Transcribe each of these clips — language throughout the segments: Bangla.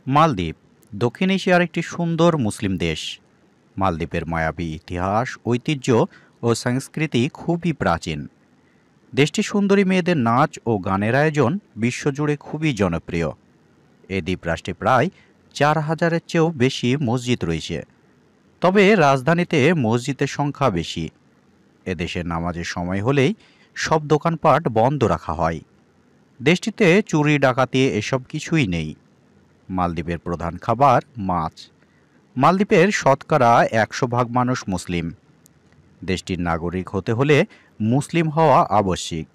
মালদ্বীপ দক্ষিণ এশিয়ার একটি সুন্দর মুসলিম দেশ। মালদ্বীপের মায়াবী ইতিহাস, ঐতিহ্য ও সংস্কৃতি খুবই প্রাচীন। দেশটির সুন্দরী মেয়েদের নাচ ও গানের আয়োজন বিশ্বজুড়ে খুবই জনপ্রিয়। এ দ্বীপরাষ্ট্রে প্রায় ৪,০০০-এর চেয়েও বেশি মসজিদ রয়েছে। তবে রাজধানীতে মসজিদের সংখ্যা বেশি। এদেশে নামাজের সময় হলেই সব দোকানপাট বন্ধ রাখা হয়। দেশটিতে চুরি ডাকাতি এসব কিছুই নেই। মালদ্বীপের প্রধান খাবার মাছ। মালদ্বীপের শতকরা ১০০% মানুষ মুসলিম। দেশটির নাগরিক হতে হলে মুসলিম হওয়া আবশ্যিক।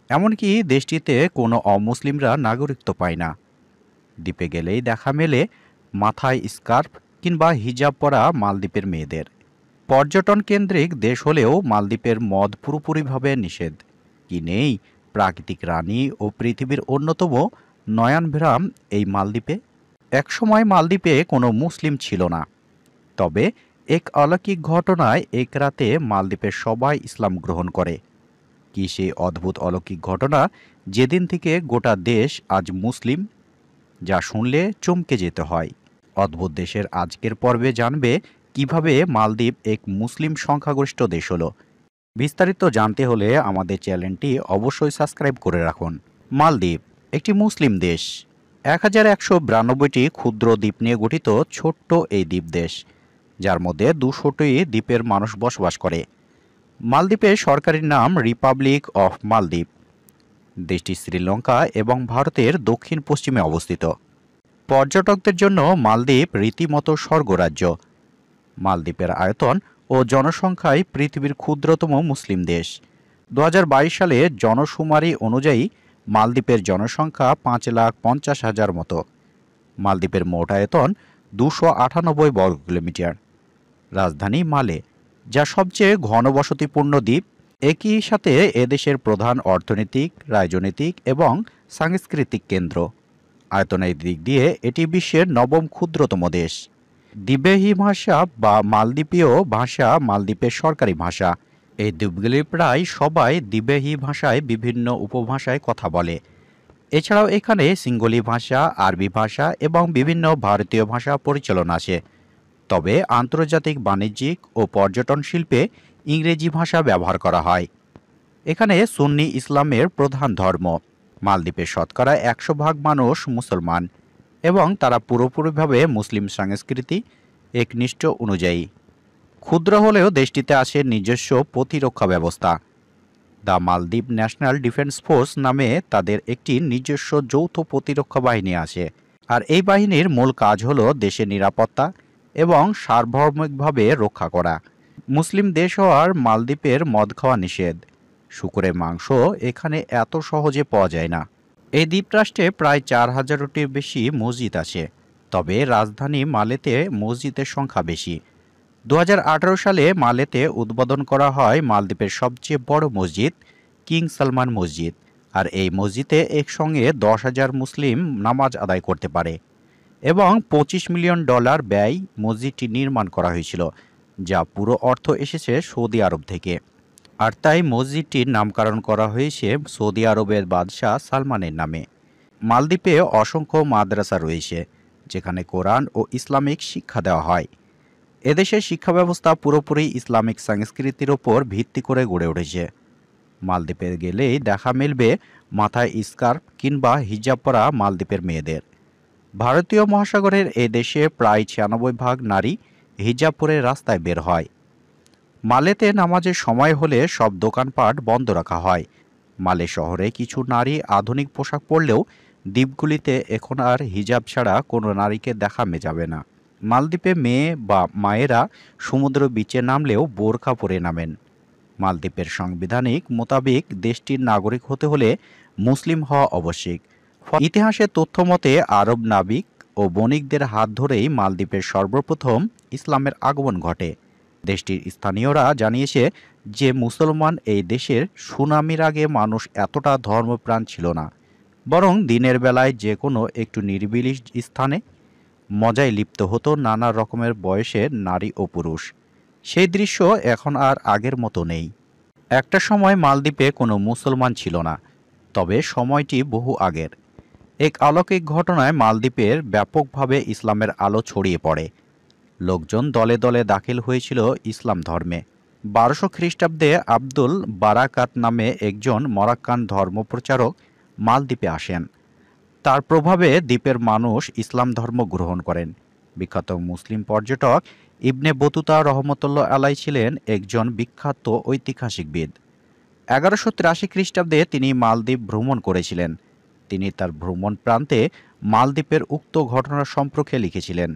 এমনকি দেশটিতে কোনো অমুসলিমরা নাগরিকত্ব পায় না। দ্বীপে গেলেই দেখা মেলে মাথায় স্কার্ফ কিংবা হিজাব পরা মালদ্বীপের মেয়েদের। পর্যটন কেন্দ্রিক দেশ হলেও মালদ্বীপের মদ পুরোপুরিভাবে নিষেধ। কি নেই প্রাকৃতিক রানী ও পৃথিবীর অন্যতম নয়নভেরাম এই মালদ্বীপে। একসময় মালদ্বীপে কোনো মুসলিম ছিল না। তবে এক অলৌকিক ঘটনায় এক রাতে মালদ্বীপের সবাই ইসলাম গ্রহণ করে। কি সেই অদ্ভুত অলৌকিক ঘটনা যেদিন থেকে গোটা দেশ আজ মুসলিম, যা শুনলে চমকে যেতে হয়। অদ্ভুত দেশের আজকের পর্বে জানবে কিভাবে মালদ্বীপ এক মুসলিম সংখ্যাগরিষ্ঠ দেশ হলো। বিস্তারিত জানতে হলে আমাদের চ্যানেলটি অবশ্যই সাবস্ক্রাইব করে রাখুন। মালদ্বীপ একটি মুসলিম দেশ। ১,১৯২টি ক্ষুদ্র দ্বীপ নিয়ে গঠিত ছোট্ট এই দ্বীপ দেশ, যার মধ্যে ২০০টি দ্বীপের মানুষ বসবাস করে। মালদ্বীপের সরকারি নাম রিপাবলিক অফ মালদ্বীপ। দেশটি শ্রীলঙ্কা এবং ভারতের দক্ষিণ পশ্চিমে অবস্থিত। পর্যটকদের জন্য মালদ্বীপ রীতিমতো স্বর্গরাজ্য। মালদ্বীপের আয়তন ও জনসংখ্যায় পৃথিবীর ক্ষুদ্রতম মুসলিম দেশ। ২০২২ সালে জনশুমারি অনুযায়ী মালদ্বীপের জনসংখ্যা ৫,৫০,০০০ মতো। মালদ্বীপের মোট আয়তন ২৯৮ বর্গ কিলোমিটার। রাজধানী মালে, যা সবচেয়ে ঘনবসতিপূর্ণ দ্বীপ। একই সাথে এদেশের প্রধান অর্থনৈতিক, রাজনৈতিক এবং সাংস্কৃতিক কেন্দ্র। আয়তনের দিক দিয়ে এটি বিশ্বের ৯ম ক্ষুদ্রতম দেশ। দ্বীপেহী ভাষা বা মালদ্বীপীয় ভাষা মালদ্বীপের সরকারি ভাষা। এই দ্বীপগুলির প্রায় সবাই দ্বীপেহী ভাষায় বিভিন্ন উপভাষায় কথা বলে। এছাড়াও এখানে সিঙ্গলি ভাষা, আরবি ভাষা এবং বিভিন্ন ভারতীয় ভাষা পরিচালনা আছে। তবে আন্তর্জাতিক বাণিজ্যিক ও পর্যটন শিল্পে ইংরেজি ভাষা ব্যবহার করা হয়। এখানে সুন্নি ইসলামের প্রধান ধর্ম। মালদ্বীপের শতকরা ১০০% মানুষ মুসলমান এবং তারা পুরোপুরিভাবে মুসলিম সংস্কৃতি একনিষ্ঠ অনুযায়ী। ক্ষুদ্র হলেও দেশটিতে আছে নিজস্ব প্রতিরক্ষা ব্যবস্থা। দ্য মালদ্বীপ ন্যাশনাল ডিফেন্স ফোর্স নামে তাদের একটি নিজস্ব যৌথ প্রতিরক্ষা বাহিনী আছে। আর এই বাহিনীর মূল কাজ হল দেশের নিরাপত্তা এবং সার্বভৌমিকভাবে রক্ষা করা। মুসলিম দেশ হওয়ার মালদ্বীপের মদ খাওয়া নিষেধ। শূকরের মাংস এখানে এত সহজে পাওয়া যায় না। এই দ্বীপরাষ্ট্রে প্রায় ৪,০০০-টির বেশি মসজিদ আছে। তবে রাজধানী মালেতে মসজিদের সংখ্যা বেশি। ২০১৮ সালে মালেতে উদ্বোধন করা হয় মালদ্বীপের সবচেয়ে বড় মসজিদ, কিং সালমান মসজিদ। আর এই মসজিদে একসঙ্গে ১০,০০০ মুসলিম নামাজ আদায় করতে পারে এবং $২৫ মিলিয়ন ব্যয় মসজিদটি নির্মাণ করা হয়েছিল, যা পুরো অর্থ এসেছে সৌদি আরব থেকে। আর তাই মসজিদটির নামকরণ করা হয়েছে সৌদি আরবের বাদশাহ সালমানের নামে। মালদ্বীপে অসংখ্য মাদ্রাসা রয়েছে, যেখানে কোরআন ও ইসলামিক শিক্ষা দেওয়া হয়। এদেশের শিক্ষা ব্যবস্থা পুরোপুরি ইসলামিক সংস্কৃতির ওপর ভিত্তি করে গড়ে উঠেছে। মালদ্বীপে গেলেই দেখা মিলবে মাথায় স্কার্ফ কিংবা হিজাব পরা মালদ্বীপের মেয়েদের। ভারতীয় মহাসাগরের এ দেশে প্রায় ৯৬% নারী হিজাব পরে রাস্তায় বের হয়। মালেতে নামাজের সময় হলে সব দোকানপাট বন্ধ রাখা হয়। মালে শহরে কিছু নারী আধুনিক পোশাক পরলেও দ্বীপগুলিতে এখন আর হিজাব ছাড়া কোনো নারীকে দেখা যাবে না। মালদ্বীপে মেয়ে বা মায়েরা সমুদ্র বিচে নামলেও বোরখা পরে নামেন। মালদ্বীপের সাংবিধানিক মোতাবেক দেশটির নাগরিক হতে হলে মুসলিম হওয়া আবশ্যিক। ইতিহাসের তথ্য মতে আরব নাবিক ও বণিকদের হাত ধরেই মালদ্বীপের সর্বপ্রথম ইসলামের আগমন ঘটে। দেশটির স্থানীয়রা জানিয়েছে যে মুসলমান এই দেশের সুনামির আগে মানুষ এতটা ধর্মপ্রাণ ছিল না, বরং দিনের বেলায় যে কোনো একটু নিরিবিলি স্থানে মজায় লিপ্ত হতো নানা রকমের বয়সের নারী ও পুরুষ। সেই দৃশ্য এখন আর আগের মতো নেই। একটা সময় মালদ্বীপে কোনো মুসলমান ছিল না, তবে সময়টি বহু আগের। এক অলৌকিক ঘটনায় মালদ্বীপের ব্যাপকভাবে ইসলামের আলো ছড়িয়ে পড়ে। লোকজন দলে দলে দাখিল হয়েছিল ইসলাম ধর্মে। 1200 খ্রিস্টাব্দে আব্দুল বারাকাত নামে একজন মরাক্কান ধর্মপ্রচারক মালদ্বীপে আসেন। তার প্রভাবে দ্বীপের মানুষ ইসলাম ধর্ম গ্রহণ করেন। বিখ্যাত মুসলিম পর্যটক ইবনে বতুতা রহমতুল্লাহ আলাই ছিলেন একজন বিখ্যাত ঐতিহাসিকবিদ। 1183 খ্রিস্টাব্দে তিনি মালদ্বীপ ভ্রমণ করেছিলেন। তিনি তার ভ্রমণ প্রান্তে মালদ্বীপের উক্ত ঘটনা সম্পর্কে লিখেছিলেন।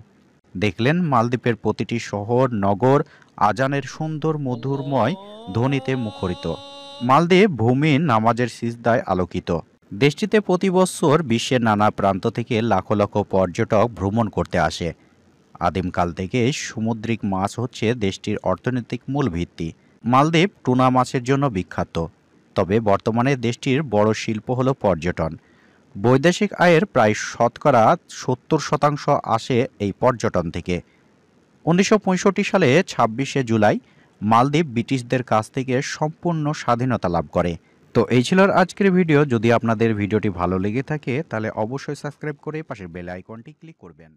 দেখলেন মালদ্বীপের প্রতিটি শহর নগর আজানের সুন্দর মধুরময় ধ্বনিতে মুখরিত। মালদ্বীপ ভূমি নামাজের সিজদায় আলোকিত। দেশটিতে প্রতি বছর বিশ্বের নানা প্রান্ত থেকে লাখো লাখো পর্যটক ভ্রমণ করতে আসে। আদিমকাল থেকে সামুদ্রিক মাছ হচ্ছে দেশটির অর্থনৈতিক মূল ভিত্তি। মালদ্বীপ টুনা মাছের জন্য বিখ্যাত। তবে বর্তমানে দেশটির বড় শিল্প হল পর্যটন। বৈদেশিক আয়ের প্রায় শতকরা 70% আসে এই পর্যটন থেকে। 1965 সালে 26শে জুলাই মালদ্বীপ ব্রিটিশদের কাছ থেকে সম্পূর্ণ স্বাধীনতা লাভ করে। তো এই ছিল আজকের ভিডিও। যদি আপনাদের ভিডিওটি ভালো লেগে থাকে তাহলে অবশ্যই সাবস্ক্রাইব করে পাশের বেল আইকনটি ক্লিক করবেন।